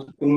तुम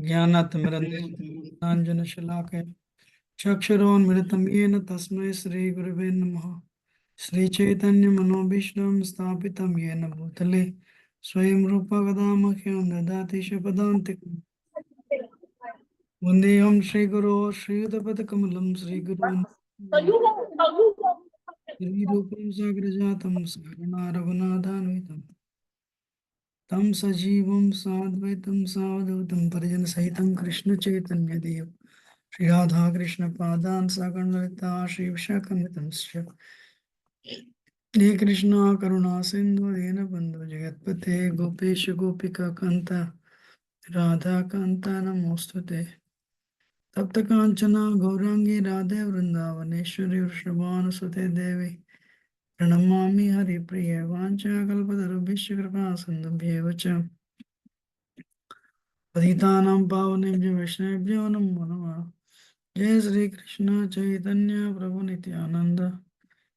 ज्ञानातिमिरन्दनाञ्जनशलाकया चक्षुरोन्मिलितं येन तस्मै श्रीगुरवे नमः। श्रीचैतन्यमनोभीष्टं स्थापितं येन भूतले स्वयं रूपा कदा मह्यं ददाति शपदान्तिकम्। वन्देऽहं श्रीगुरो श्रीयुतपदकमलं श्रीगुरून् श्रीरूपं साग्रजातं सहगणा रघुनाथान्वितं तं सजीवं साद्वैतं सावधूतं परिजनसहितं कृष्णचैतन्यदेव श्री राधा कृष्ण पादान सागण ललिता श्री विशाखमितंश्च हे कृष्णा करुणा सिंधु दीनबंधु जगत्पते गोपेश गोपिका कांत राधा कांता नमोस्तुते तप्त कांचना गौरांगी राधे वृंदावनेश्वरी वृषभानुसुते देवी प्रणमामि हरिप्रिय वाञ्छा कल्पतरुभ्यश्च कृपा सिन्धुभ्येव च पतितानां पावनेभ्यो वैष्णवेभ्यो नमो नमः। जय श्री कृष्ण चैतन्य प्रभु नित्यानंद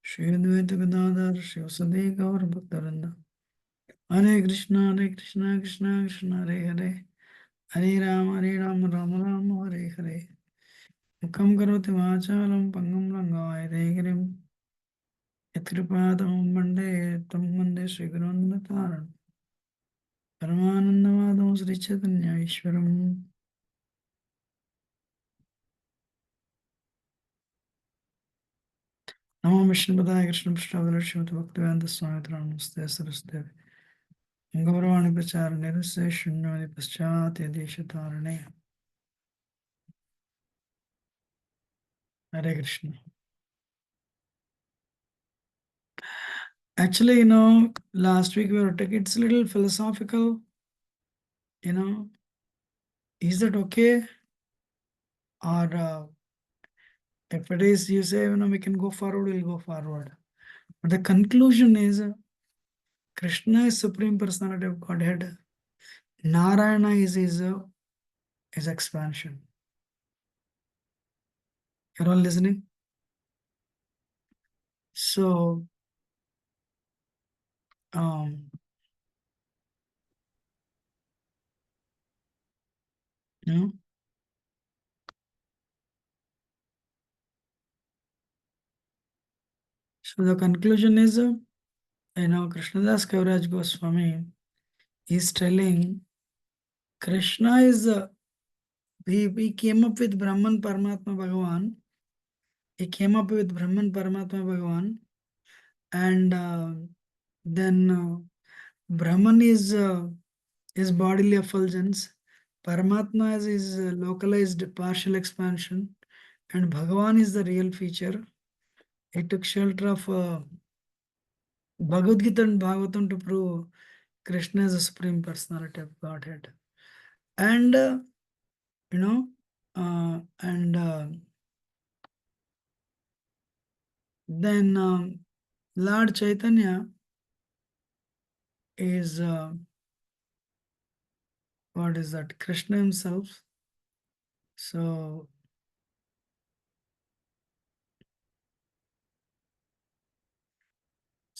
श्री अद्वैत गदाधर शिवसदि गौर भक्तवृंद। हरे कृष्णा कृष्णा कृष्णा हरे हरे हरे राम राम राम हरे हरे। मुखं करोति वाचालं पंगुं लङ्घयते गिरिं यत्कृपातमं वन्दे तं वन्दे श्रीगुरोन्नतारणं परमानन्दमाधवं श्रीचैतन्य ईश्वरम्। नमो विष्णुपदाय कृष्णपृष्ठावताराय श्रीमद् भक्तिवेदांत स्वामी नमस्ते सरस्वती गौरवाणी प्रचार निरस्य शून्यवादी पश्चात यदेशतारणे। Hare Krishna. Actually, last week we were taking it's a little philosophical. Is that okay? Or if it is, you say, we can go forward, we'll go forward. But the conclusion is Krishna is Supreme Personality of Godhead. Narayana is his expansion. You're all listening? So, you know, so the conclusion is, Krishnadas Kaviraj Goswami is telling Krishna is, he came up with Brahman Paramatma Bhagavan. He came up with Brahman Paramatma Bhagavan. And then Brahman is his bodily effulgence. Paramatma is his localized partial expansion. And Bhagavan is the real feature. He took shelter of Bhagavad Gita and Bhagavatam to prove Krishna is the Supreme Personality of Godhead. And, then Lord Chaitanya is, what is that? Krishna himself. So,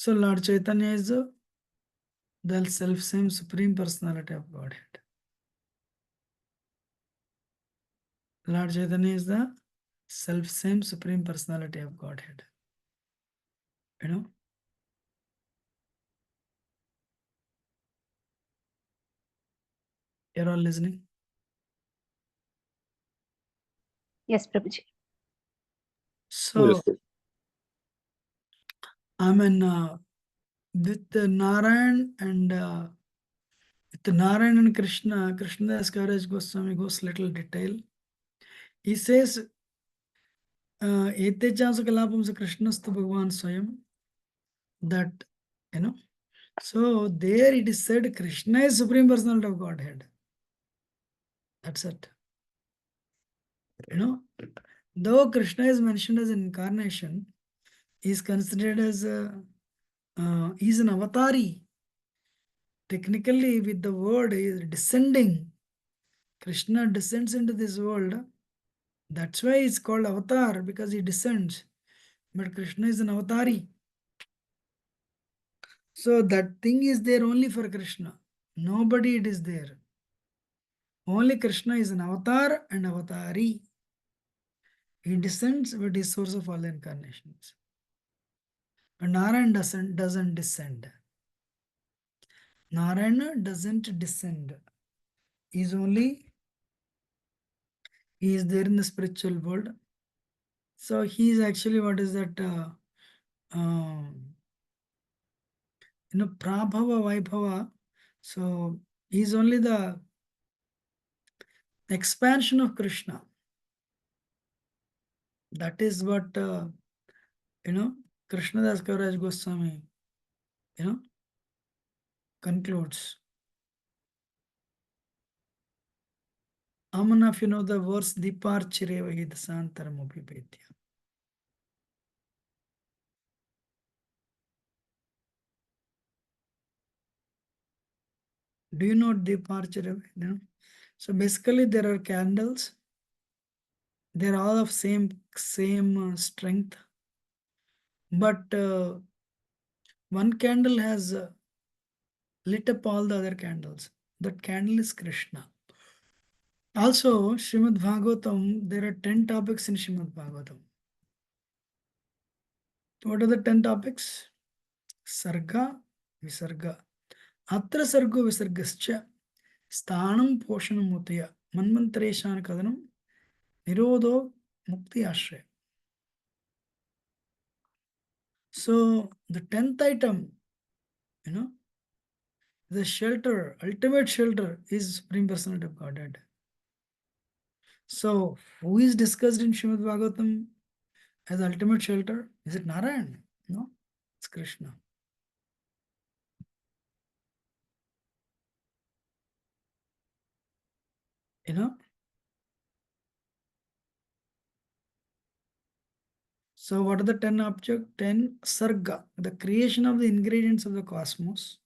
Lord Chaitanya is the self-same Supreme Personality of Godhead. Lord Chaitanya is the self-same Supreme Personality of Godhead. You're all listening? Yes, Prabhuji. So, Yes. I mean, with Narayan and Krishna, Krishnadas Kaviraj Goswami goes little detail. He says, Ete chansa kalapam sa Krishnastu Bhagavan Swayam. That, so there it is said Krishna is Supreme Personality of Godhead. That's it. Though Krishna is mentioned as an incarnation, he is considered as he is an avatari. Technically, with the word he is descending. Krishna descends into this world. That's why it's called avatar, because he descends. But Krishna is an avatari. So that thing is there only for Krishna. Nobody it is there. Only Krishna is an avatar and avatari. He descends, but he is source of all incarnations. But Narayan doesn't descend. Narayana doesn't descend. He is there in the spiritual world. So he is actually what is that? Prabhava, Vaibhava. So he is only the expansion of Krishna. That is what Krishnadas Kaviraj Goswami concludes. Amana, if you know the verse Diparchireva Hidasantaramopipetya. Do you know Diparchireva? So basically there are candles. They're all of same strength. But one candle has lit up all the other candles. That candle is Krishna. Also, Srimad Bhagavatam, there are 10 topics in Srimad Bhagavatam. What are the 10 topics? Sarga, Visarga. Atra Sargo Visargascha. Sthanam Poshanam Mutaya. Manmantareshan Kadanam. Nirodho Mukti Ashraya. So, the 10th item, the shelter, ultimate shelter is Supreme Personality of Godhead. So, who is discussed in Srimad Bhagavatam as ultimate shelter? Is it Narayan? No, it's Krishna. So, what are the 10 objects? 10 Sarga, the creation of the ingredients of the cosmos,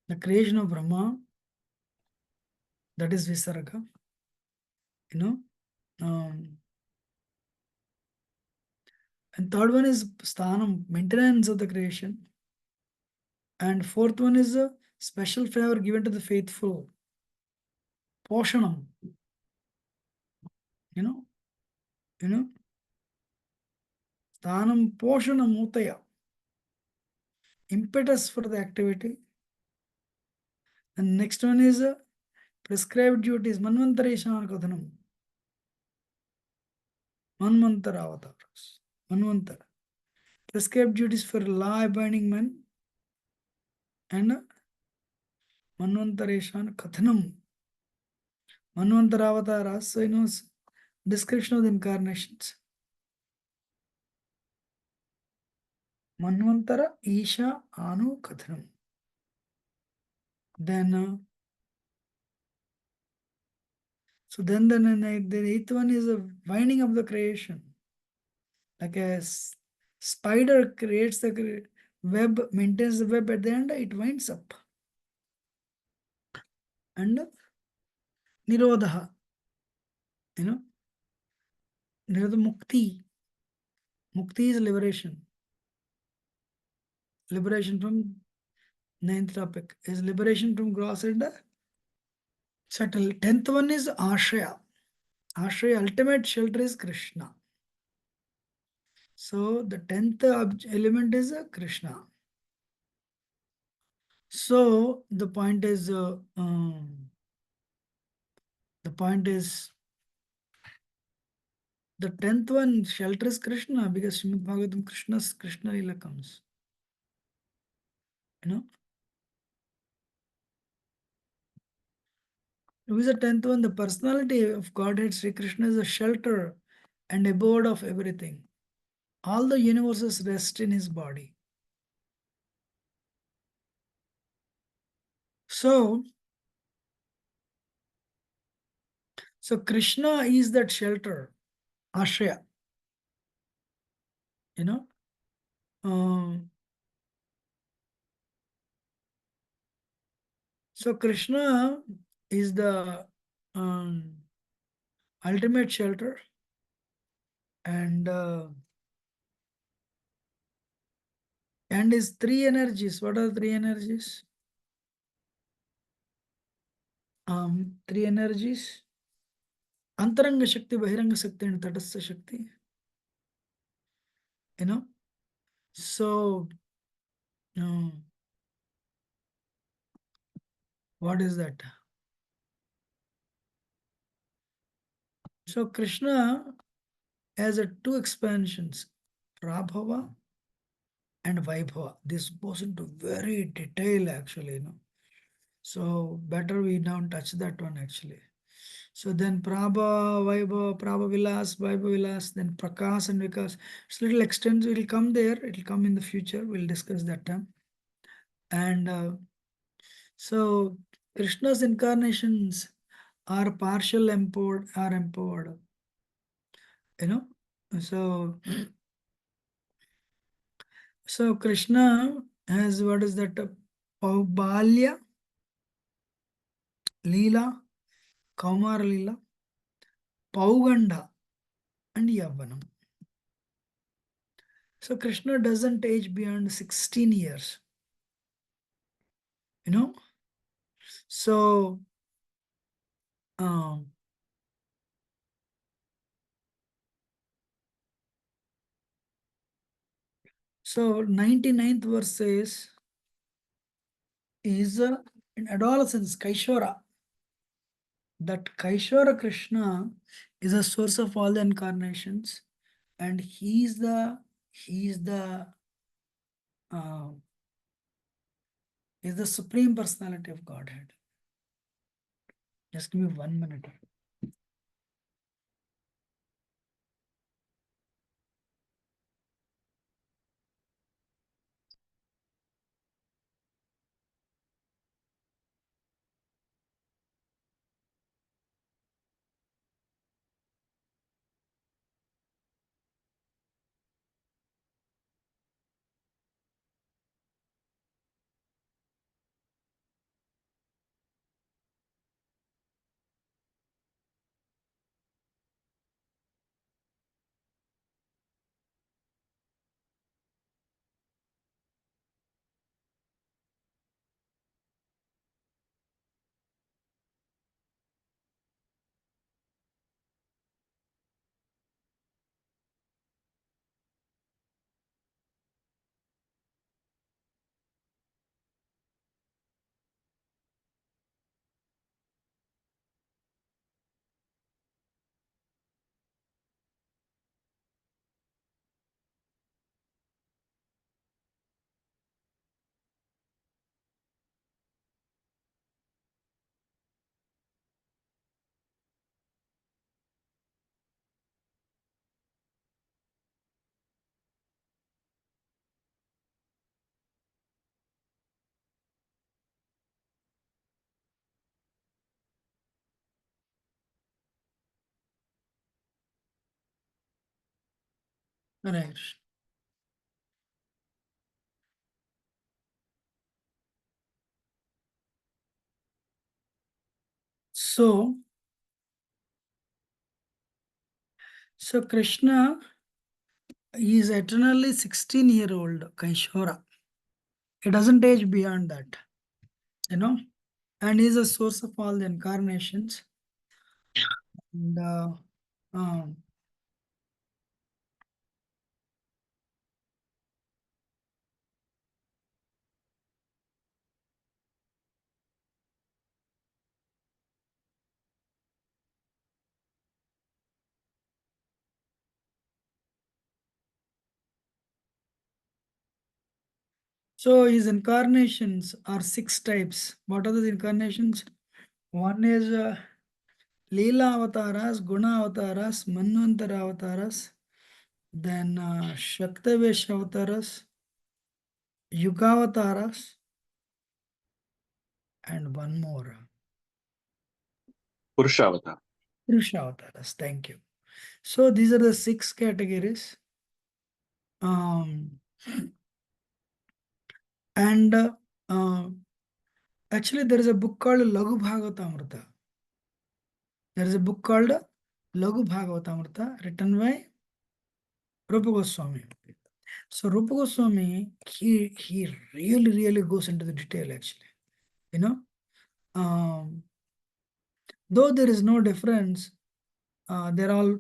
the creation of Brahma, that is Visarga. And third one is Sthanam, maintenance of the creation. And fourth one is a special favor given to the faithful. Poshanam. Sthanam Poshanam Mutaya. Impetus for the activity. And next one is prescribed duties. Manvantareshana Kathanam. Manvantara avatars. Manvantara. Prescribed duties for law-abiding men. And Manvantareshan Kathanam. Manvantara avatars. So, description of the incarnations. Manvantara Isha Anu Kathanam. Then the eighth one is a winding of the creation. Like a spider creates the web, maintains the web, at the end it winds up. And Nirodha, Nirodha Mukti. Mukti is liberation. Liberation from ninth topic is liberation from gross and subtle. 10th one is Ashraya. Ashraya, ultimate shelter is Krishna. So the 10th element is Krishna. So the point is the the 10th one shelter is Krishna, because Srimad Bhagavatam Krishna Lila comes. Who is the 10th one? The personality of Godhead Sri Krishna is the shelter and abode of everything. All the universes rest in his body. So Krishna is that shelter, Ashraya. So Krishna is the ultimate shelter, and his three energies. What are the three energies? Three energies: Antaranga Shakti, Bahiranga Shakti, and Tatastha Shakti. You know, so what is that? So Krishna has a two expansions, Prabhava and Vaibhava. This goes into very detail actually, So better we don't touch that one actually. So then Prabha, Vaibhava, Prabha Vilas, Vaibhava Vilas, then Prakash and Vikas. It's little extensive. It will come there. It will come in the future. We'll discuss that time. And so Krishna's incarnations are partial empowered, are empowered. You know, so so Krishna has what is that? Paubalya, Leela, Kaumar Leela, Pauganda, and Yavanam. So Krishna doesn't age beyond 16 years. You know, so um, so 99th verse says is in adolescence, Kaishora. That Kaishora Krishna is a source of all the incarnations, and he uh, is the supreme personality of Godhead. Just give me 1 minute. Right. So Krishna is eternally 16-year-old Kaishora. He doesn't age beyond that, and is a source of all the incarnations. And um, so his incarnations are six types. What are the incarnations? One is Leela avatars, Guna avatars, Manvantara avatars, then Shaktavesh avatars, Yuga and one more. Purushavata. Purusha avatars. Thank you. So these are the six categories. Um, and actually, there is a book called Laghu Bhagavatamrita. There is a book called Laghu Bhagavatamrita written by Rupa Goswami. So Rupa Goswami, he really goes into the detail actually. You know, um, though there is no difference, they're all,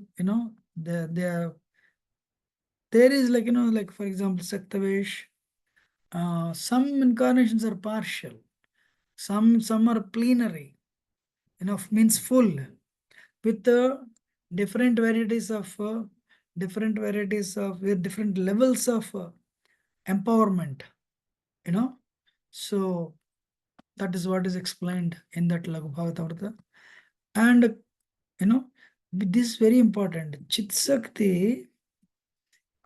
there is, like, like, for example, Saktavesh, some incarnations are partial, some are plenary, means full, with different varieties of with different levels of empowerment, so that is what is explained in that Laghu Bhagavatamrita. And this is very important. Chit Sakti,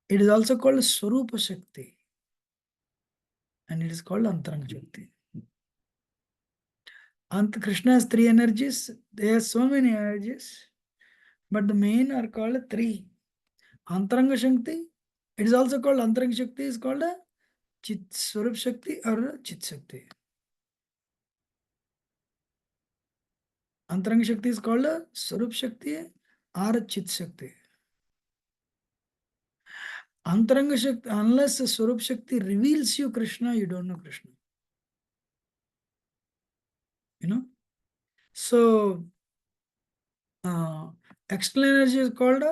it is also called Swarupa Shakti, and it is called Antaranga Shakti. Krishna has three energies. There are so many energies, but the main are called three. Antaranga Shakti, it is also called Antaranga Shakti, is called a Chit Swarup Shakti or Chit Shakti. Antaranga Shakti is called a Swarup Shakti or Chit Shakti. Antaranga Shakti, unless Swarup Shakti reveals you Krishna, you don't know Krishna. So, external energy is called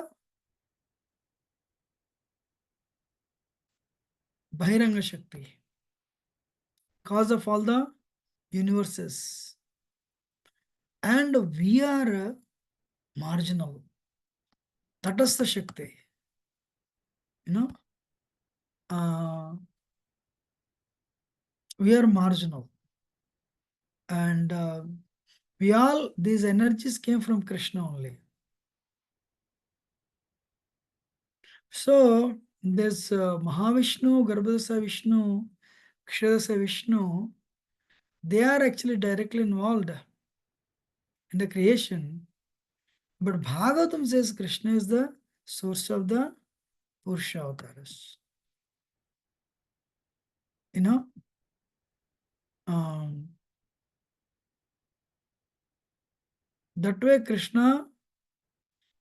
Bhiranga Shakti, cause of all the universes. And we are marginal. That is the Shakti. We are marginal. And these energies came from Krishna only. So, this Mahavishnu, Garbhadasa Vishnu, Kshadasa Vishnu, they are actually directly involved in the creation. But Bhagavatam says Krishna is the source of the Purusha avatars. That way Krishna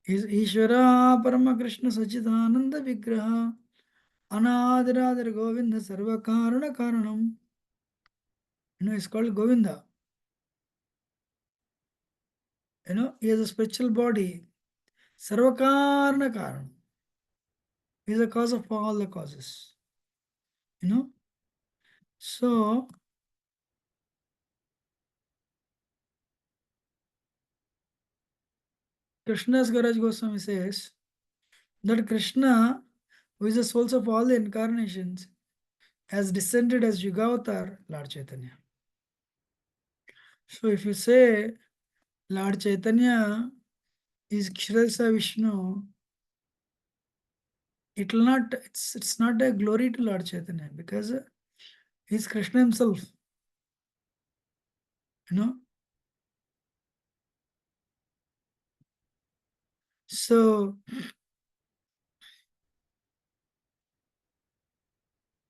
is Ishvara Parama Krishna Sachidananda Vigraha Anadiradir Govinda Sarva Karana Karanam. It's called Govinda. He has a special body. Sarva Karana Karanam. He is the cause of all the causes. So, Krishna's Garaj Goswami says that Krishna, who is the source of all the incarnations, has descended as Yugavatar, Lord Chaitanya. So if you say Lord Chaitanya is Kshrasa Vishnu, it's not a glory to Lord Chaitanya, because he's Krishna himself. So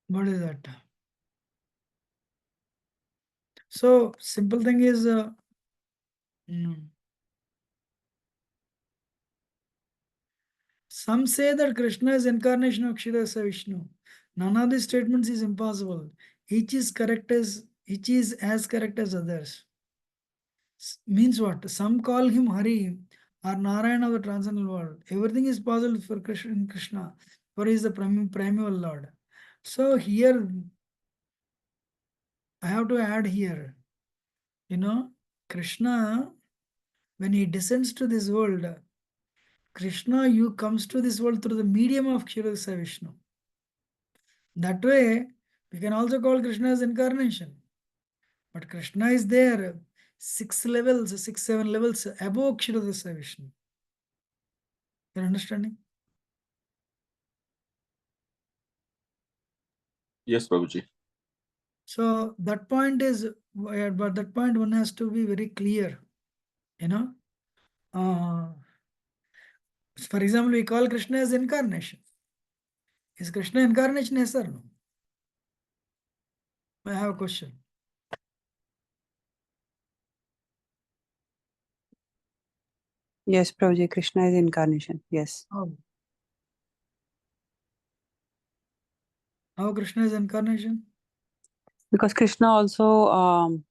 what is that? So simple thing is some say that Krishna is incarnation of Kshrasa Vishnu. None of these statements is impossible. Each is as correct as others. Means what? Some call him Hari or Narayana of the transcendental world. Everything is possible for Krishna, for he is the primeval Lord. So here, I have to add here, Krishna, when he descends to this world, Krishna comes to this world through the medium of Kshrasa Vishnu. That way, we can also call Krishna as incarnation. But Krishna is there 6 levels, 6, 7 levels above Kshrasa Vishnu. You're understanding? Yes, Prabhuji. So that point is, but that point one has to be very clear. For example, we call Krishna as incarnation. Is Krishna incarnation, yes or no? I have a question. Yes, Prabhuji, Krishna is incarnation. Yes. How Krishna is incarnation? Because Krishna also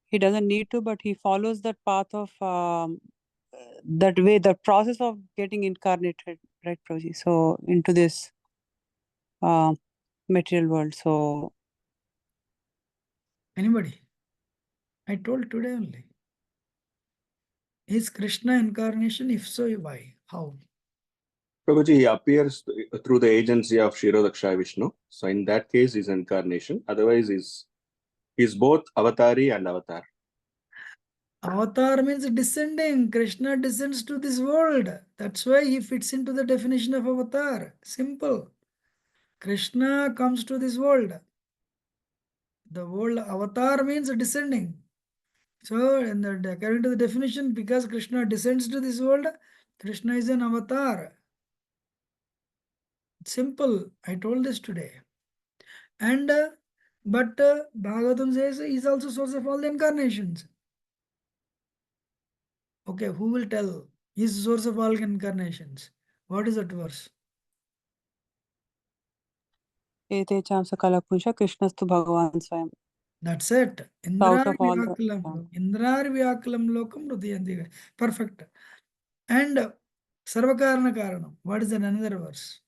He doesn't need to, but he follows that path of that way, the process of getting incarnated, right, Prabhuji? So into this uh, material world. So Anybody? I told today only. Is Krishna incarnation? If so, why? How? Prabhuji, he appears through the agency of Shirodaksha Vishnu. So in that case, he's incarnation. Otherwise, he's both avatari and avatar. Avatar means descending. Krishna descends to this world. That's why he fits into the definition of avatar. Simple. Krishna comes to this world. The word avatar means descending. So, according to the definition, because Krishna descends to this world, Krishna is an avatar. Simple. I told this today. And but Bhagavatam says he is also source of all the incarnations. Okay, who will tell? He is source of all incarnations. What is that verse? Ete cham sakala punsha Krishnastu Bhagavan Swayam. That's it. Out Indrar of all the Vyakalam Lokam Hridayantiga. Perfect. And Sarvakarana Karanam. What is another verse?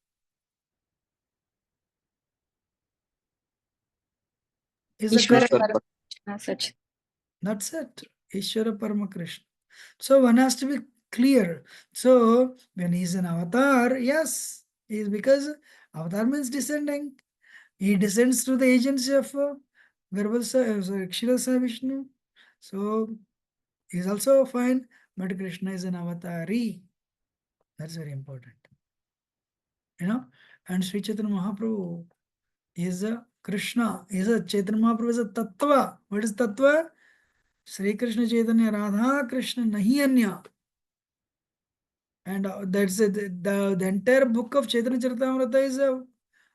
Is a Ishvara Krishna. Paramakrishna Sach. That's it. Ishvara Parama Krishna. So one has to be clear. So when he is an avatar, yes, he is, because avatar means descending. He descends through the agency of Kshira Vishnu. So he is also fine, but Krishna is an avatari. That's very important. And Sri Chaitanya Mahaprabhu is a Krishna, Chaitanya Mahaprabhu is a Tattva. What is Tattva? Sri Krishna Chaitanya Radha Krishna Nahi Anya. And that's it. The entire book of Chaitanya Charitamrita is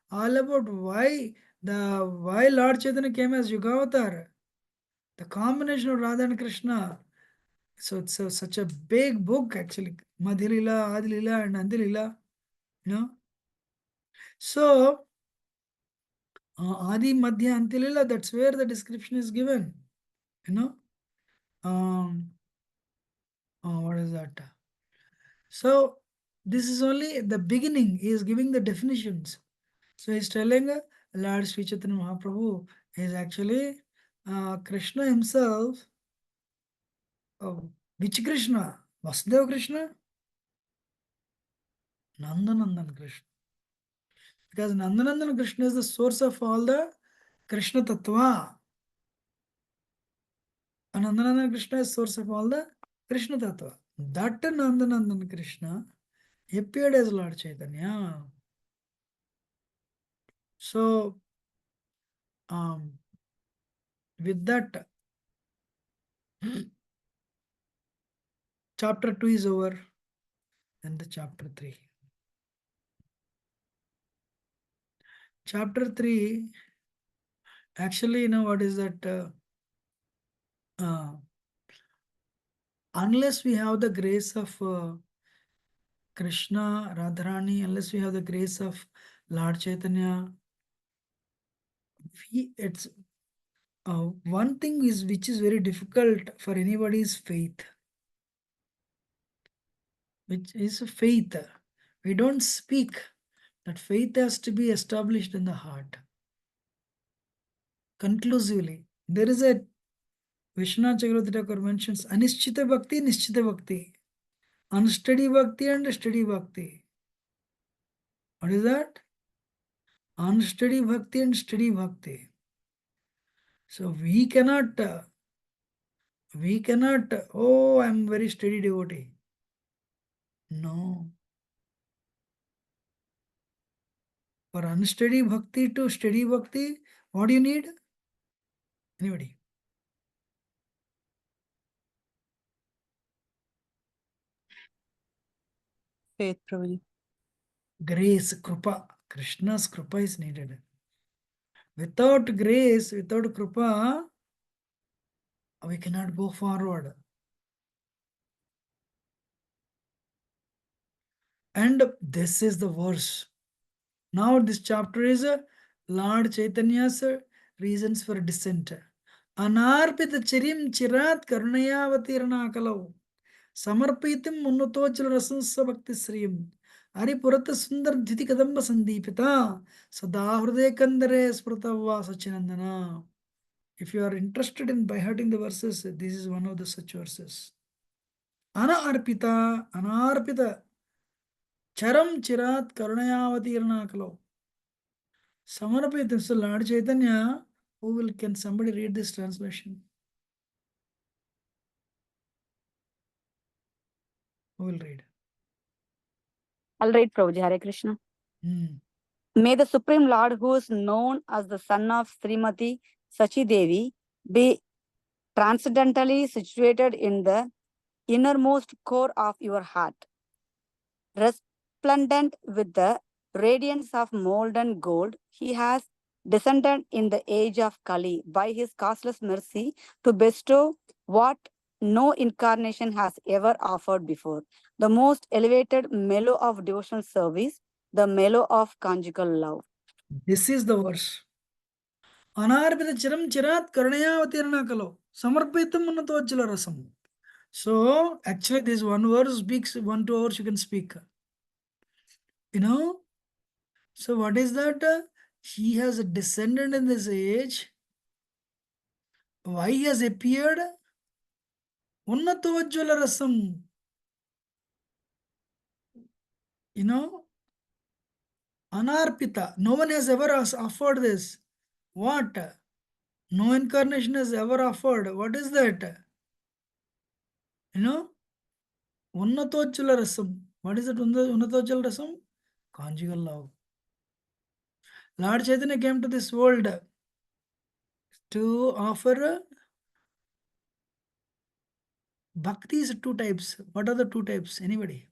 all about why Lord Chaitanya came as Yugavatar. The combination of Radha and Krishna. So it's such a big book actually. Madhya-lila, Adi-lila, and Andi-lila. So Adi, Madhya, Anti-lila, that's where the description is given. What is that? So this is only the beginning. He is giving the definitions. So he's telling Lord Sri Chaitanya Mahaprabhu is actually Krishna himself. Which Krishna? Vasudeva Krishna? Nandanandan Krishna. Because Nandanandan Krishna is the source of all the Krishna Tattva. And Nandanandan Krishna is source of all the Krishna Tattva. That Nandanandan Krishna appeared as Lord Chaitanya. So, with that, chapter 2 is over, and the chapter 3. Chapter 3, actually, what is that? Unless we have the grace of Krishna, Radharani, unless we have the grace of Lord Chaitanya, it's one thing is which is very difficult for anybody's faith, which is faith. We don't speak. That faith has to be established in the heart. Conclusively, there is a Vishwanath Chakravarti Thakur mentions Anishchita Bhakti, Nishchita Bhakti, unsteady Bhakti and steady Bhakti. What is that? Unsteady Bhakti and steady Bhakti. So we cannot, oh, I'm very steady devotee. No. For unsteady Bhakti to steady Bhakti, what do you need? Anybody? faith, Prabhuji. Grace, Krupa. Krishna's Krupa is needed. Without grace, without Krupa, we cannot go forward. And this is the verse. Now this chapter is Lord Chaitanya's reasons for descent. Anarpita chirim chirat karunayavatirna kalau. Samarpitim munnatochal rasansa bhakti sriyam. Ari purata sundar dhiti kadamba sandipita. Sada hruday kandare spratava sachinandana. If you are interested in by hearting the verses, this is one of the such verses. Anarpita charam chirat karunayavatirna kalau. Samarpita. So Lord Chaitanya, can somebody read this translation? Who will read? I'll read Prabhuji. Hare Krishna. May the Supreme Lord, who is known as the son of Srimati Sachi Devi, be transcendentally situated in the innermost core of your heart, resplendent with the radiance of molten gold. He has descended in the age of Kali by his causeless mercy to bestow what no incarnation has ever offered before, the most elevated mellow of devotional service, the mellow of conjugal love. This is the verse. Anarpita chiram chirat karunayavatirna kalau. Samarpitam munnatochal rasam. So actually this one verse speaks 1-2 hours you can speak. You know? So what is that? He has descended in this age. Why he has appeared? Unnatavajjvala rasam. You know? Anarpita. No one has ever offered this. What? No incarnation has ever offered. What is that? You know? Unnatavajjvala rasam. What is it? Unnatavajjvala rasam? Conjugal love. Lord Chaitanya came to this world to offer bhakti is two types. What are the two types? Anybody?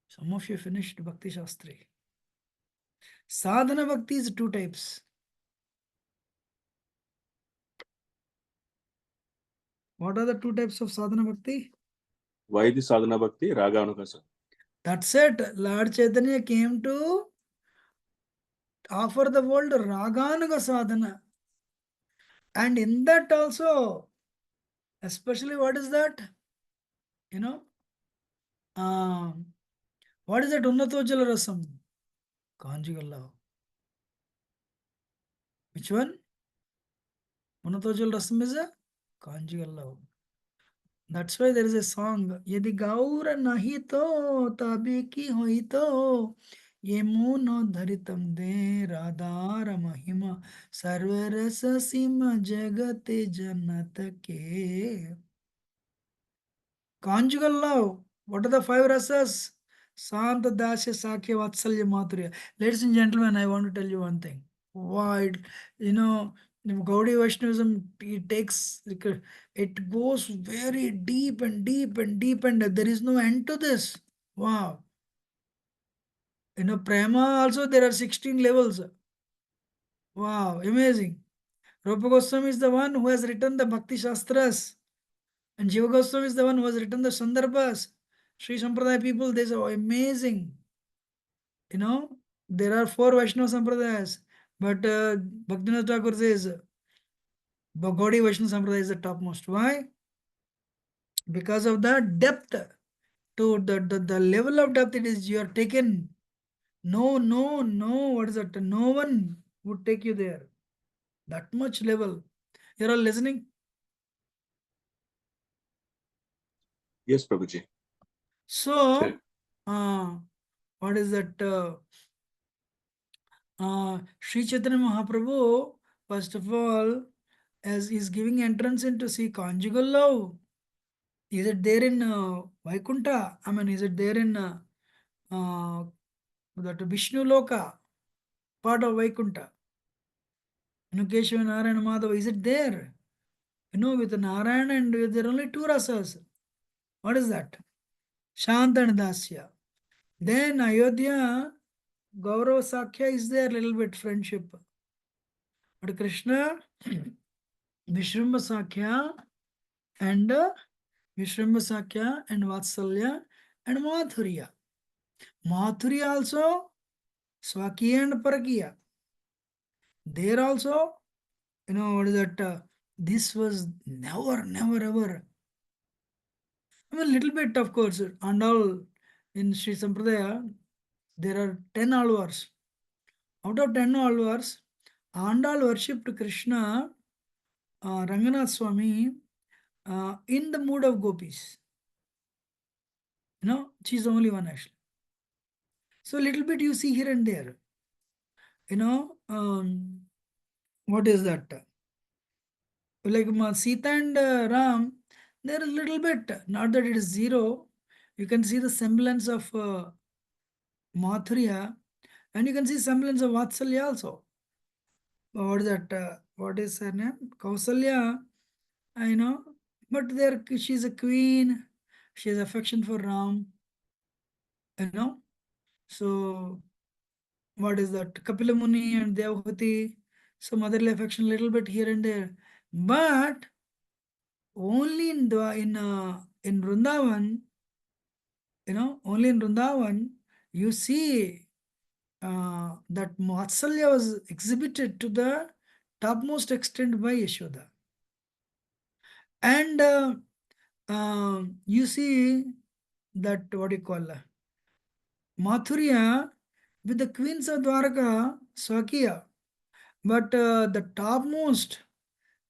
Some of you finished Bhakti Shastri. Sadhana bhakti is two types. What are the two types of sadhana bhakti? Why the sadhana bhakti? Raga anukasa. That's it. Lord Chaitanya came to offer the world raganuga sadhana. And in that also, especially what is that? You know? What is that Unnatojala rasam? Conjugal love. Which one? Unnatojala rasam is a conjugal love. That's why there is a song. Yadi gaura nahi to tabi ki hoi to ye mono dharitam de radhara mahima sarvarasa sima jagate janat ke. Conjugal love. What are the 5 rasas? Santa Dasya Sakya Vatsalya Madhurya. Ladies and gentlemen, I want to tell you one thing. Why, you know, Gaudiya Vaishnavism, it goes very deep and deep and deep, and there is no end to this. Wow. You know, Prema also there are 16 levels. Wow, amazing. Rupa Goswami is the one who has written the Bhakti Shastras. And Jiva Goswami is the one who has written the Sandarbhas. Sri Sampradaya people, they are amazing. You know, there are 4 Vaishnava Sampradayas, but Bhaktivinoda Thakur says Gaudiya Vaishnava Sampradaya is the topmost. Why? Because of the depth. To the level of depth it is you are taken. No, what is that? No one would take you there. That much level. You're all listening? Yes, Prabhuji. So, Sure. what is that? Sri Chaitanya Mahaprabhu, first of all, as is giving entrance into see conjugal love. Is it there in Vaikuntha? I mean, is it there in that Vishnu Loka, part of Vaikuntha? You know, Keshava, Narayana, Madhava, is it there? You know, with Narayana and there are only 2 rasas. What is that? Shanta and Dasya. Then Ayodhya, Gaurava Sakhya is there, little bit friendship. But Krishna, Vishwamba Sakhya and Vatsalya and Madhurya. Madhurya also Swakiya and Parakiya. There also, you know, what is that? This was never, ever. I mean, little bit, of course, and all in Sri Sampradaya, there are 10 alvars. Out of 10 alvars, Andal worshipped Krishna, Ranganath Swami, in the mood of gopis. She's the only one actually. So little bit you see here and there. What is that? Like Sita and Ram, there is little bit, not that it is zero. You can see the semblance of Mathurya, and you can see semblance of Vatsalya also. What is that? What is her name? Kausalya, I know. But there, she's a queen. She has affection for Ram. So, what is that? Kapila Muni and Devhuti. So, motherly affection, little bit here and there. But only in Vrindavan, only in Vrindavan, you see that Vatsalya was exhibited to the topmost extent by Yashoda. And you see that, what do you call Mathurya with the queens of Dwaraka, Swakiya. But the topmost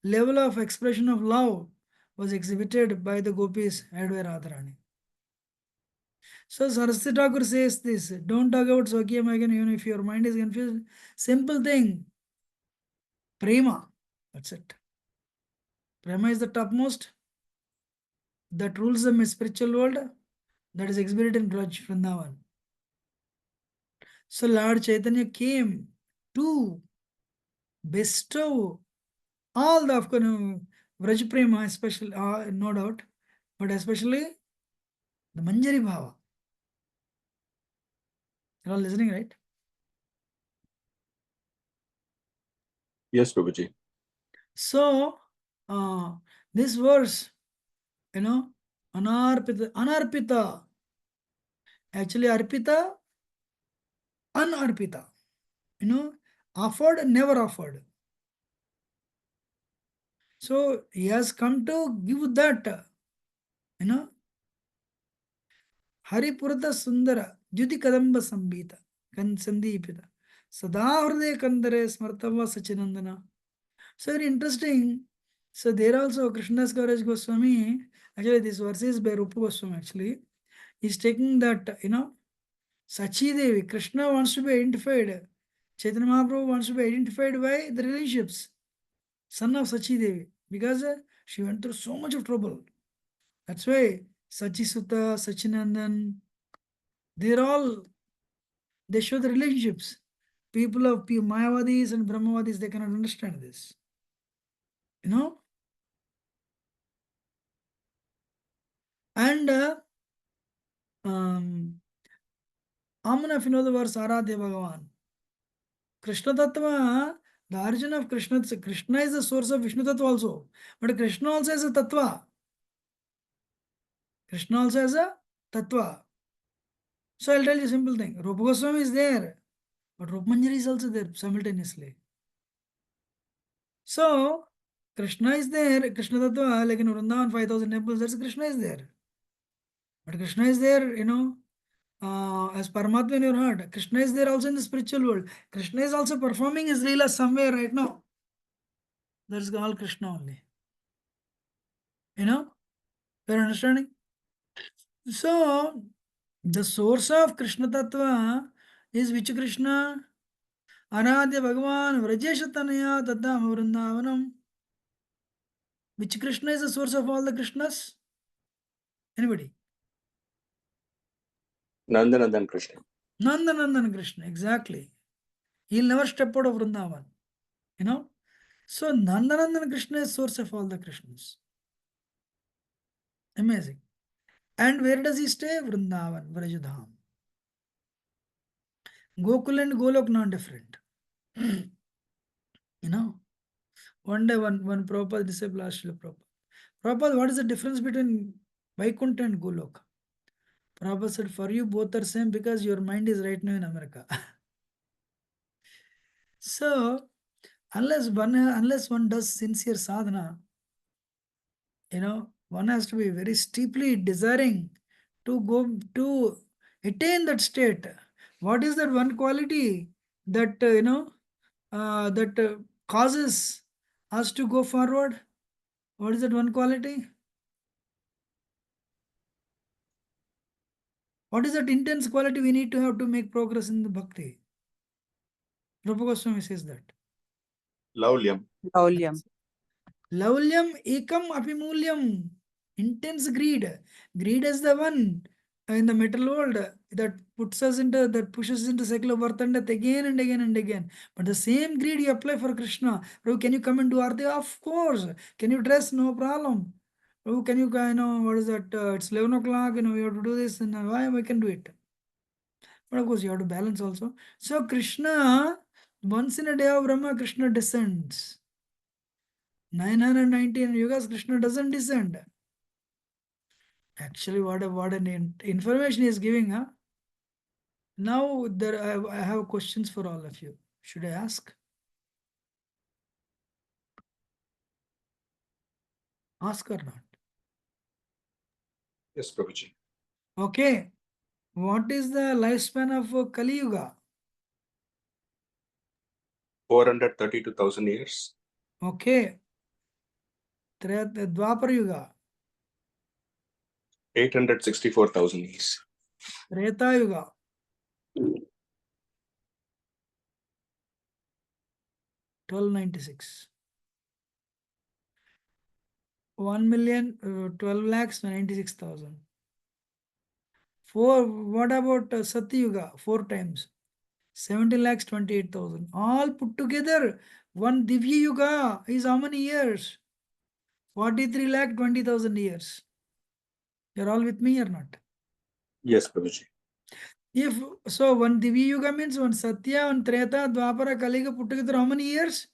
level of expression of love was exhibited by the gopis head by Radharani. So Saraswati Thakur says this, don't talk about Swakiya Magan, even if your mind is confused. Simple thing, Prema, that's it. Prema is the topmost, that rules the spiritual world, that is exhibited in Braj Vrindavan. So Lord Chaitanya came to bestow all the Vraj Prema, especially, no doubt, but especially the Manjari Bhava. You're all listening, right? Yes, Prabhuji. So, this verse, anarpita, actually arpita, unarpita, offered, never offered. So, he has come to give that, Haripurata Sundara, Jyuti Kadamba Sambhita, Sandipita, Sada Hriday Kandare Smartava Sachinandana. So very interesting. So there also Krishnadas Kaviraj Goswami, actually this verse is by Rupa Goswami actually, he's taking that, Sachi Devi, Krishna wants to be identified, Chaitanya Mahaprabhu wants to be identified by the relationships, son of Sachi Devi, because she went through so much of trouble. That's why Sachi Sutta, Sachinandan, they show the relationships. People of Mayavadis and Brahmavadis, they cannot understand this. And Amana, if you know the verse, Aradhya Bhagavan. Krishna Tattva, the origin of Krishna is the source of Vishnu Tattva also. But Krishna also has a Tattva. Krishna also has a Tattva. So I'll tell you a simple thing. Rupa Goswami is there, but Rupa Manjari is also there simultaneously. So Krishna is there, Krishna Tattva, like in Vrindavan, 5,000 temples, that's Krishna is there. But Krishna is there, as Paramatma in your heart. Krishna is there also in the spiritual world. Krishna is also performing his Leela somewhere right now. That's all Krishna only. You're understanding? So, the source of Krishna Tattva is which Krishna? Anadya Bhagavan Vrajeshatanaya Taddam Vrindavanam. Which Krishna is the source of all the Krishnas? Anybody? Nandanandan Krishna. Nandanandan Krishna, exactly. He'll never step out of Vrindavan. So Nandanandan Krishna is source of all the Krishnas. Amazing. And where does he stay? Vrindavan, Vrajadham. Gokul and Golok not different. One day one Prabhupada disciple asked Srila Prabhupada, Prabhupada, what is the difference between Vaikuntha and Golok? Prabhupada said, for you both are same because your mind is right now in America. So Unless one does sincere sadhana, one has to be very steeply desiring to go to attain that state. What is that one quality that causes us to go forward? What is that one quality? What is that intense quality we need to have to make progress in the bhakti? Rupa Goswami says that. Laulyam. Laulyam. Laulyam ekam apimulyam. Intense greed. Greed is the one in the metal world that pushes us into secular birth and death again and again and again. But the same greed you apply for Krishna. Prabhu, can you come and do arti? Of course. Can you dress? No problem. Prabhu, can you, what is that? It's 11 o'clock, we have to do this, and why we can do it. But of course, you have to balance also. So Krishna, once in a day of Brahma, Krishna descends. 919 yugas, Krishna doesn't descend. Actually, what an information he is giving, huh? Now I have questions for all of you. Should I ask? Ask or not? Yes, Prabhuji. Okay. What is the lifespan of Kali Yuga? 432,000 years. Okay. Dwapar Yuga. 864,000 years. Treta Yuga. 1296. 1,12,96,000. What about Satya Yuga? 4 times. 70,28,000. All put together, one Divya Yuga is how many years? 43,20,000 years. You're all with me or not? Yes, Prabhuji. If so, one Divya Yuga means one Satya, one Treta, Dwapara, Kaliga put together how many years?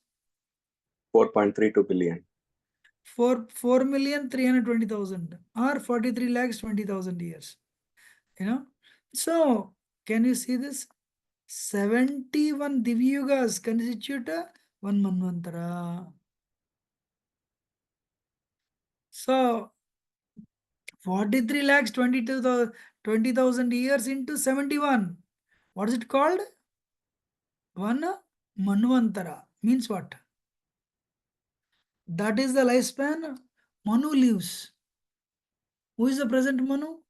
4.32 billion. 4,320,000 or 43,20,000 years. So can you see this? 71 Divya Yugas constitute one Manvantara. So 43,22,20,000 years into 71. What is it called? One Manvantara. Means what? That is the lifespan Manu lives. Who is the present Manu?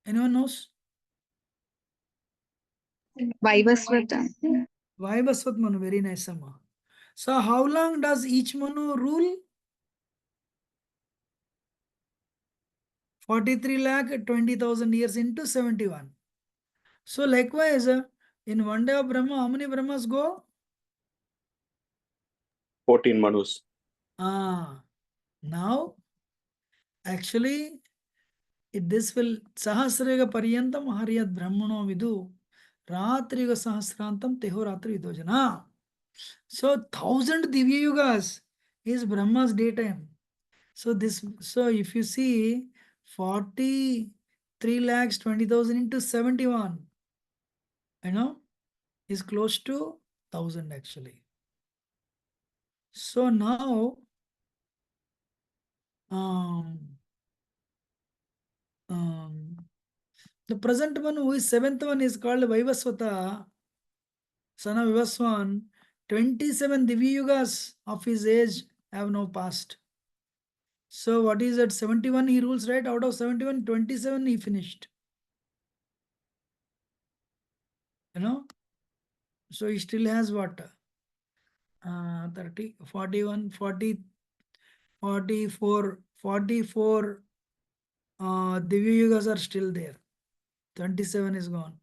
Anyone knows? Vaivasvata. Vaibhasvat Manu. Very nice, Amma. So how long does each Manu rule? 43,20,000 years into 71. So likewise, in one day of Brahma, how many Brahmas go? 14 Manus. Now, actually, this will Sahasrega Paryantam Haryat Brahmano Vidu Ratriga Sahasrantam Teho Ratri Vidojana. So 1,000 Divya Yugas is Brahma's daytime. So if you see 43,20,000 into 71, is close to 1,000 actually. So now the present one, who is 7th one, is called Vaivasvata, son of Vivaswan. 27 Divya Yugas of his age have now passed. So what is that? 71 he rules, right? Out of 71, 27 he finished. So he still has what? 30, 41, 40, 44 Divya Yugas are still there. 27 is gone.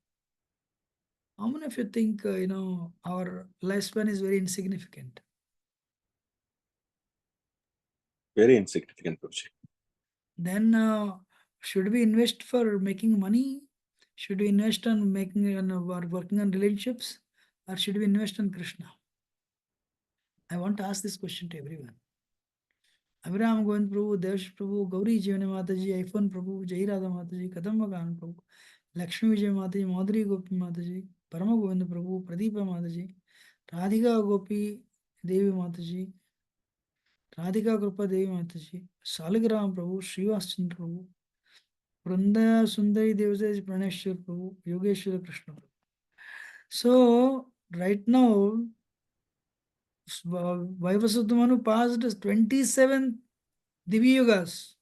How many of you think, our lifespan is very insignificant? Very insignificant, Prabhuji. Then should we invest for making money? Should we invest on working on relationships? Or should we invest on Krishna? I want to ask this question to everyone. Abhiram Govind Prabhu, Devash Prabhu, Gauri Jivani Mataji, iPhone Prabhu, Jai Radha Mataji, Kadamba Gahan Prabhu, Lakshmi Vijay Mataji, Madhuri Gopi Mataji, Parama Govind Prabhu, Pradeepa Mataji, Radhika Gopi, Devi Mataji, Radhika Krupa Devi Mataji, Saligram Prabhu, Srivas Prabhu, Vrunda Sundari Devasaj Praneshwar Prabhu, Yogeshwara Krishna Prabhu. So, right now, Vaivasudhamanu passed 27 Divi Yugas.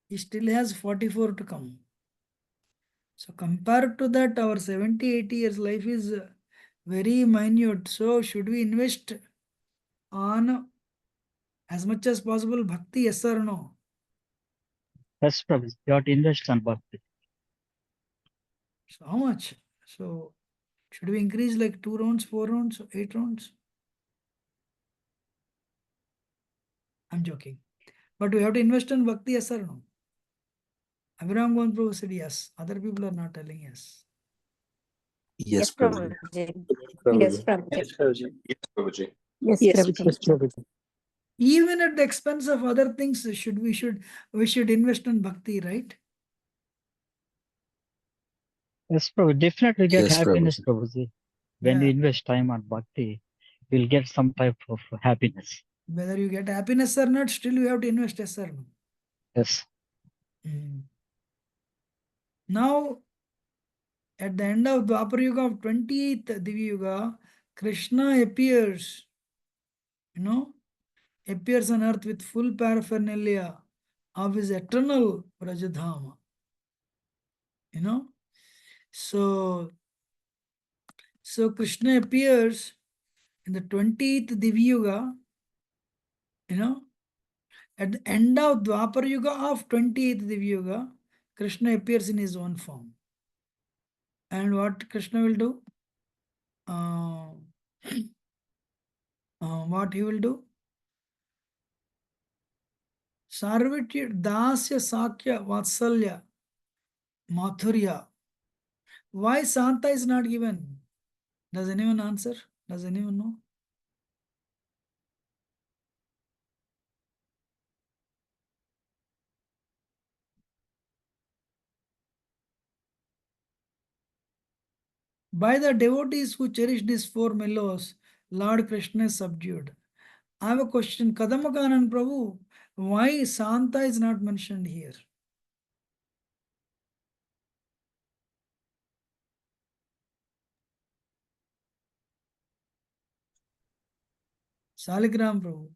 He still has 44 to come. So compared to that, our 70, 80 years life is very minute. So should we invest on as much as possible bhakti, yes or no? Yes, Prabhu. You have to invest on bhakti. So how much? So should we increase like 2 rounds, 4 rounds, 8 rounds? I'm joking. But we have to invest in bhakti, yes or no? Abhiram Gond Prabhu said yes. Other people are not telling yes. Yes, Prabhuji. Yes, Prabhuji. Yes, Prabhuji. Yes, Prabhuji. Yes, Yes, Prabhuji. Prabhu. Even at the expense of other things, we should invest in bhakti, right? Yes, Prabhu. Definitely get Yes, happiness, Prabhuji. Prabhuji. When Yeah. you invest time on bhakti, you'll get some type of happiness. Whether you get happiness or not, still you have to invest, yes or no? Yes. Now, at the end of Dwapar Yuga of 20th Divi Yuga, Krishna appears, appears on earth with full paraphernalia of his eternal Rajadhama. So Krishna appears in the 20th Divi Yuga, at the end of Dwapar Yuga of 20th Divi Yuga, Krishna appears in his own form. And what Krishna will do? What he will do? Sarvitya Dasya Sakya Vatsalya Mathurya. Why Santa is not given? Does anyone answer? Does anyone know? By the devotees who cherish these 4 mellows, Lord Krishna is subdued. I have a question. Kadamakanan Prabhu, why Santa is not mentioned here? Saligram Prabhu.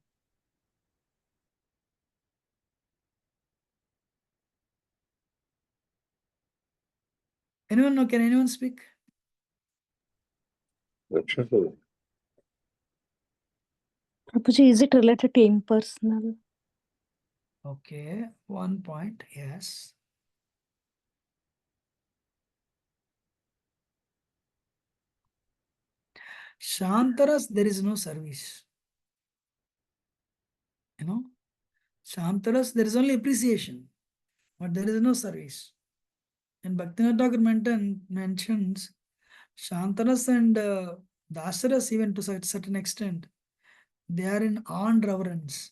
Anyone know? Can anyone speak? Prabhuji, is it related to impersonal? Okay, 1 point, yes. Shantaras, there is no service. Shantaras, there is only appreciation, but there is no service. And Bhaktivinoda Thakur mentions Shantaras and Dasaras, even to a certain extent, they are in awe and reverence.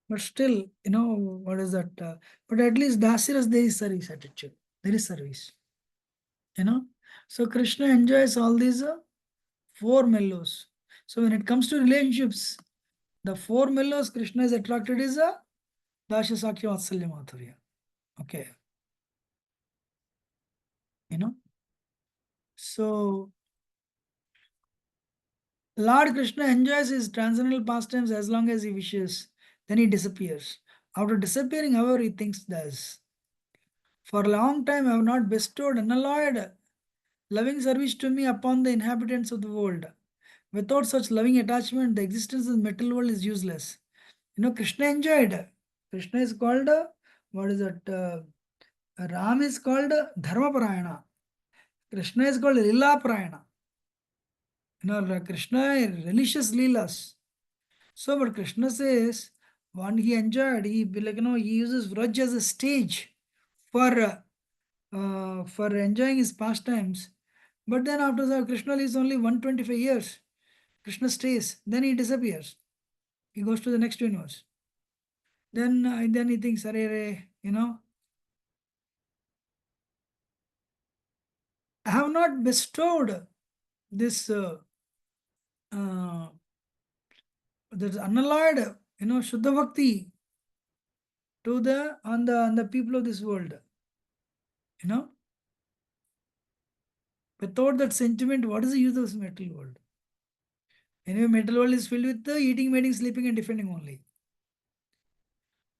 But still, what is that? But at least Dasaras, there is service attitude. There is service. So Krishna enjoys all these 4 mellows. So when it comes to relationships, the 4 mellows Krishna is attracted is a Dasya Sakya Vatsalya Madhurya. Okay. So Lord Krishna enjoys his transcendental pastimes as long as he wishes. Then he disappears. After disappearing, however, he thinks thus. For a long time I have not bestowed unalloyed loving service to me upon the inhabitants of the world. Without such loving attachment, the existence of the material world is useless. Krishna enjoyed. Krishna is called, what is that? Ram is called Dharma Parayana. Krishna is called Lila Parayana. Krishna relishes Leelas. So, but Krishna says, when he enjoyed, he uses Vraj as a stage for enjoying his pastimes. But then after that, Krishna is only 125 years. Krishna stays, then he disappears. He goes to the next universe. Then he thinks, I have not bestowed this there's unalloyed, Shuddha Bhakti to on the people of this world. Without that sentiment, what is the use of this material world? Anyway, material world is filled with the eating, mating, sleeping, and defending only.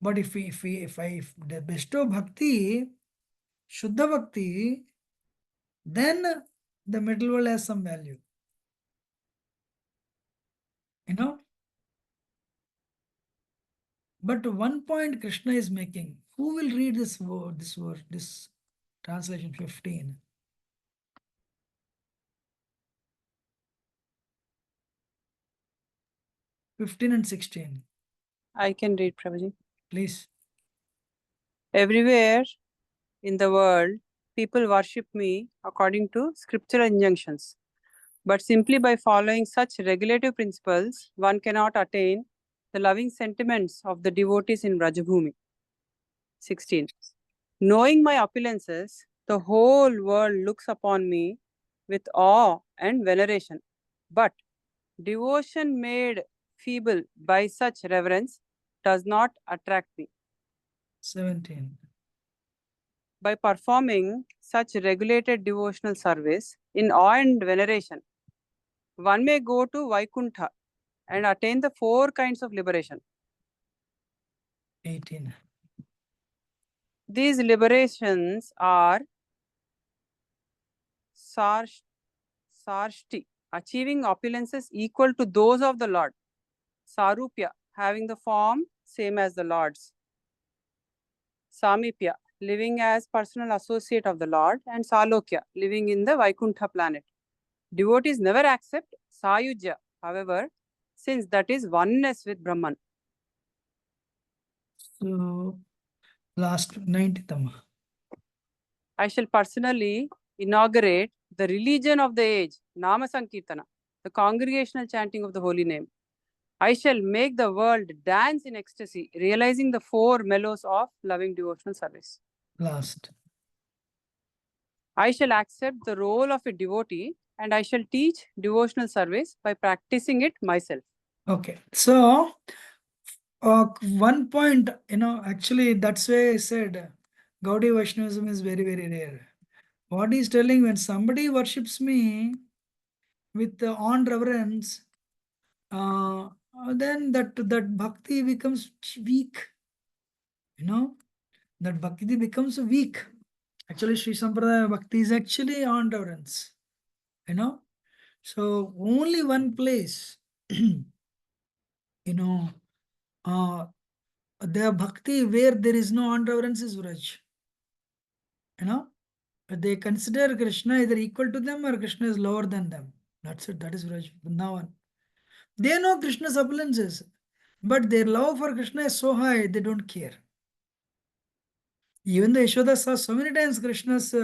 But if the bestow bhakti, Shuddha Bhakti, then the material world has some value. But one point Krishna is making. Who will read this word, this translation 15? and 16. I can read, Prabhuji. Please. Everywhere in the world, people worship me according to scriptural injunctions. But simply by following such regulative principles, one cannot attain the loving sentiments of the devotees in Brajabhumi. 16. Knowing my opulences, the whole world looks upon me with awe and veneration. But devotion made feeble by such reverence does not attract me. 17. By performing such regulated devotional service in awe and veneration, one may go to Vaikuntha and attain the 4 kinds of liberation. 18. These liberations are sarshti, achieving opulences equal to those of the Lord. Sarupya, having the form same as the Lord's. Samipya, living as personal associate of the Lord. And Salokya, living in the Vaikuntha planet. Devotees never accept Sayujya, however, since that is oneness with Brahman. So, last 90th. I shall personally inaugurate the religion of the age, Nama Sankirtana, the congregational chanting of the holy name. I shall make the world dance in ecstasy, realizing the 4 mellows of loving devotional service. Last. I shall accept the role of a devotee and I shall teach devotional service by practicing it myself. Okay. So, one point, actually, that's why I said Gaudiya Vaishnavism is very, very rare. What he's telling, when somebody worships me with on reverence, then that bhakti becomes weak. That bhakti becomes weak. Actually, Sri Sampradaya Bhakti is actually on reverence. So only one place, their bhakti where there is no on reverence is Vraj. They consider Krishna either equal to them or Krishna is lower than them. That's it. That is Vraj. Vrindavan. They know Krishna's opulences, but their love for Krishna is so high, they don't care. Even the Yashoda saw so many times Krishna's,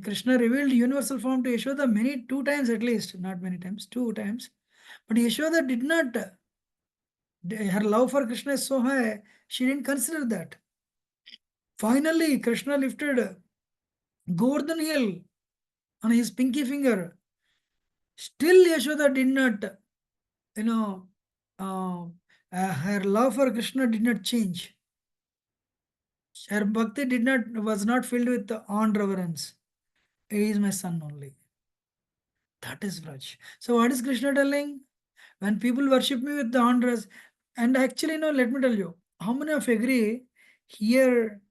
Krishna revealed universal form to Yashoda 2 times at least, not many times, 2 times. But Yashoda did not, her love for Krishna is so high, she didn't consider that. Finally, Krishna lifted Govardhan hill on his pinky finger. Still, Yashoda did not, her love for Krishna did not change. Her bhakti was not filled with on reverence. He is my son only. That is Vraj. So what is Krishna telling? When people worship me with the honors, and actually, let me tell you, how many of you agree here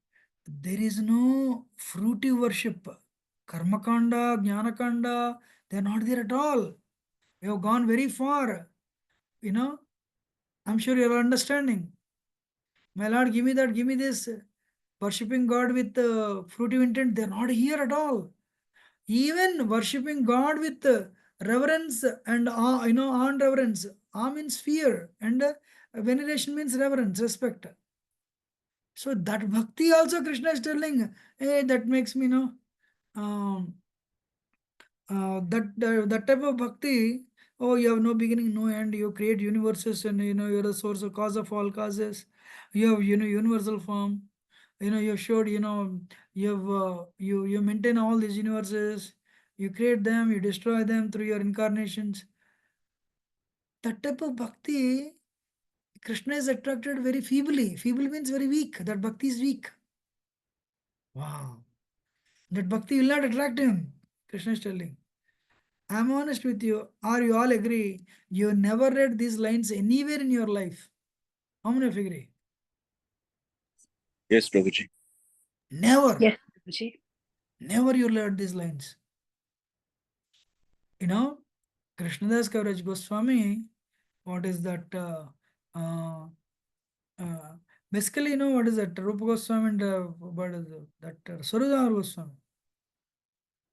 there is no fruity worship? Karmakanda, Jnanakanda, they are not there at all. We have gone very far. I'm sure you are understanding. My Lord, give me that, give me this. Worshipping God with fruitive intent, they are not here at all. Even worshipping God with reverence and on reverence. Awe means fear and veneration means reverence, respect. So that bhakti also Krishna is telling, hey, that makes me know that type of bhakti. Oh, you have no beginning, no end. You create universes, and you're the source of cause of all causes. You have universal form. You showed you have you maintain all these universes. You create them, you destroy them through your incarnations. That type of bhakti, Krishna is attracted very feebly. Feeble means very weak. That bhakti is weak. Wow. That bhakti will not attract him. Krishna is telling. I'm honest with you, or you all agree, you never read these lines anywhere in your life. How many of you agree? Yes, Prabhuji. Never. Yes, Prabhuji. Never you read these lines. You know, Krishnadas Kaviraj Goswami, what is that? Basically, you know what is that? Rupa Goswami and what is that? Sarudhar Goswami.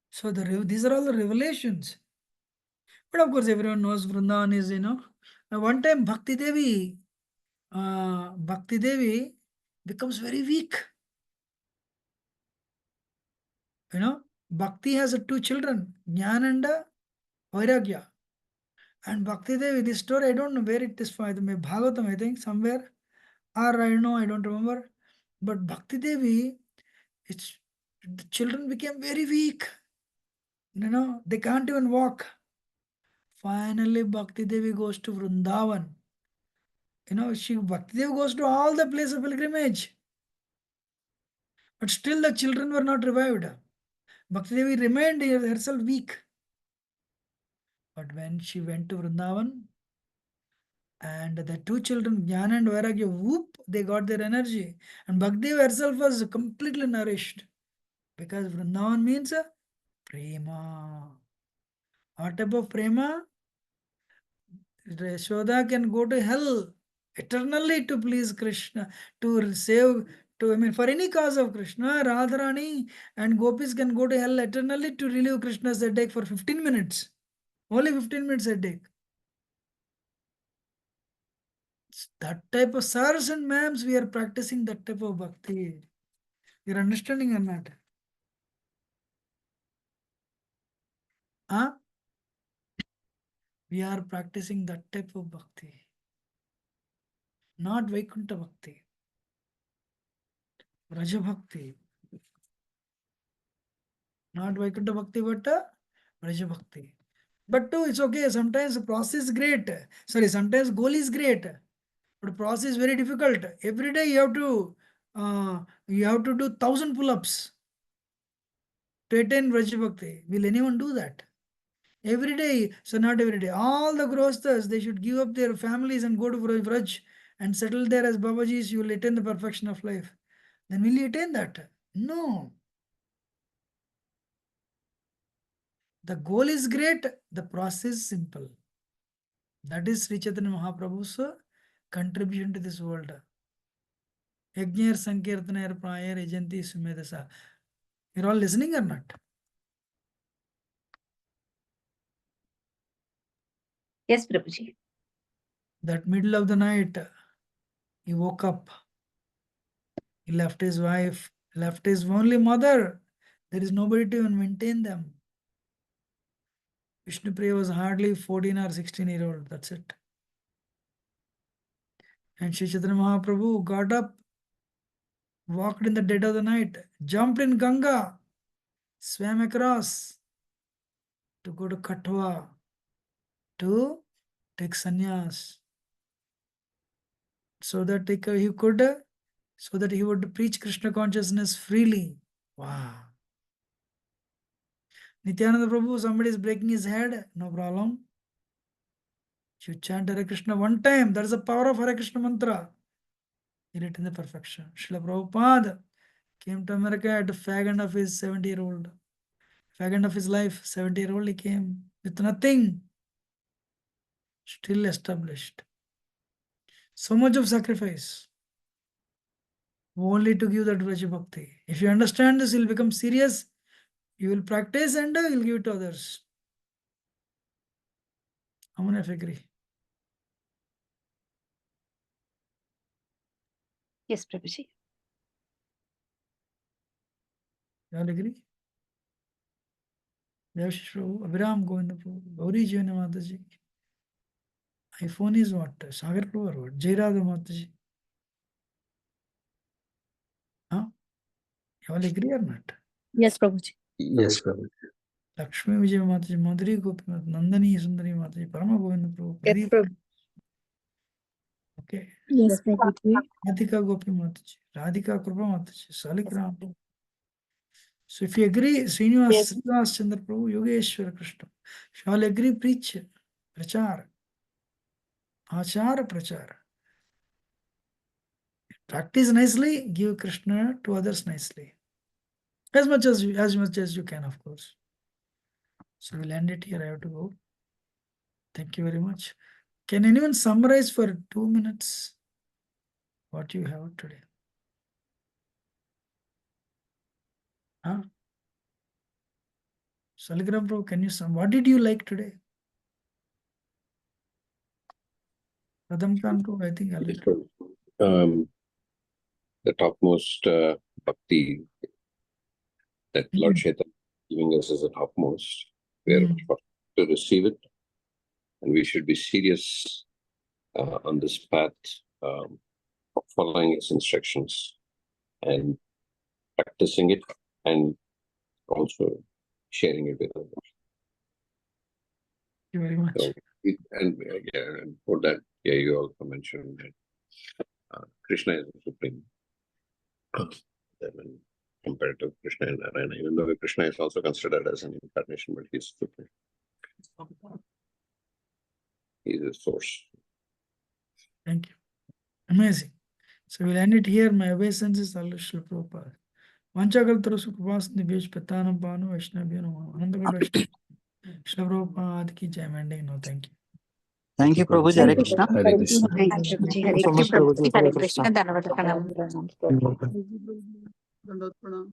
So these are all the revelations. But of course, everyone knows Vrindavan is, one time Bhakti Devi becomes very weak. Bhakti has two children, Jnana and Vairagya. And Bhakti Devi, this story, I don't know where it is from, Bhagavatam, I think, somewhere. Or I don't remember. But Bhakti Devi, the children became very weak. They can't even walk. Finally, Bhakti Devi goes to Vrindavan. Bhakti Devi goes to all the places of pilgrimage. But still the children were not revived. Bhakti Devi remained herself weak. But when she went to Vrindavan, and the two children, Jnana and Vairagya, whoop, they got their energy. And Bhakti Devi herself was completely nourished. Because Vrindavan means prema. What type of prema? Yashoda can go to hell eternally to please Krishna, to save, for any cause of Krishna. Radharani and gopis can go to hell eternally to relieve Krishna's headache for 15 minutes. Only 15 minutes headache. That type of sirs and ma'ams, we are practicing that type of bhakti. You're understanding or not? Huh? We are practicing that type of bhakti. Not Vaikuntha bhakti. Raja bhakti. Not Vaikuntha bhakti, but Raja bhakti. But too, it's okay. Sometimes the process is great. Sometimes goal is great. But process is very difficult. Every day you have to do 1,000 pull-ups to attain Raja bhakti. Will anyone do that? Every day, so not every day. All the grosthas, they should give up their families and go to Vraj and settle there as Babajis. You will attain the perfection of life. Then will you attain that? No. The goal is great. The process is simple. That is Sri Chaitanya Mahaprabhu's contribution to this world. Yajnir Sankirtanir Prayar Ajanti Sumedasa. You're all listening or not? Yes, Prabhuji. That middle of the night, he woke up. He left his wife, left his only mother. There is nobody to even maintain them. Vishnupriya was hardly 14 or 16-year-old. That's it. And Sri Chaitanya Mahaprabhu got up, walked in the dead of the night, jumped in Ganga, swam across to go to Katwa to take sannyas, so that he would preach Krishna consciousness freely. Wow. Nityananda Prabhu, somebody is breaking his head, no problem. You chant Hare Krishna one time, that is the power of Hare Krishna mantra. You attain the perfection. Srila Prabhupada came to America at the fag end of his 70-year-old. Fag end of his life, 70-year-old, he came with nothing. Still established. So much of sacrifice. Only to give that Vraja Bhakti. If you understand this, you'll become serious. You will practice and you'll give it to others. How many of you agree? Yes, Prabhuji. You all agree? Devashish Prabhu, Abhiram Govinda Prabhu, Gauri Jivana Mataji. iPhone is what? Sagar Prabhu or what? Jairada Mataji. Huh? You all agree or not? Yes, Prabhuji. Yes, Prabhuji. Lakshmi Vijay Mataji, Madhuri Gopi Mataji, Nandani Sundari Mataji, Parama Govinda Prabhu, Yes, Pradeep. Prabhu. Okay. Yes, Prabhuji. Radhika Gopi Mataji, Radhika Krupa Mataji, Salikram. So if you agree, Srinivas Chandra Prabhu, Yogeshwara Krishna, shall agree, preach, prachar, achara prachara. Practice nicely, give Krishna to others nicely. As much as you can, of course. So we'll end it here. I have to go. Thank you very much. Can anyone summarize for 2 minutes what you have today? Huh? Saligram Prabhu, can you what did you like today? Radham Khan Prabhu, I think I'll Yes, the topmost bhakti that Lord Chaitanya is giving us as the topmost. We are to receive it, and we should be serious on this path of following its instructions and practicing it, and also sharing it with others. Thank you very much. So, and for that, you also mentioned that Krishna is the supreme. Compared to Krishna and Narayana, even though Krishna is also considered as an incarnation, but he's supreme. He's the source. Thank you. Amazing. So we'll end it here. My obeisances, Allah Shri Prabhupada. Vanchagal Tarasuk Vas Nibhesh Petanam Panu Vaishnavyanam Anandagal Vaishnav Shri Prabhupada ki jai. Ending now. Thank you. Thank you, Prabhuji. Hare Krishna. Hare Krishna. Thank you, Prabhuji. Hare so much, Krishna. Prabhuji. Hare Hare Krishna. Krishna. Dhanavada Pranam. Dandavat pranam.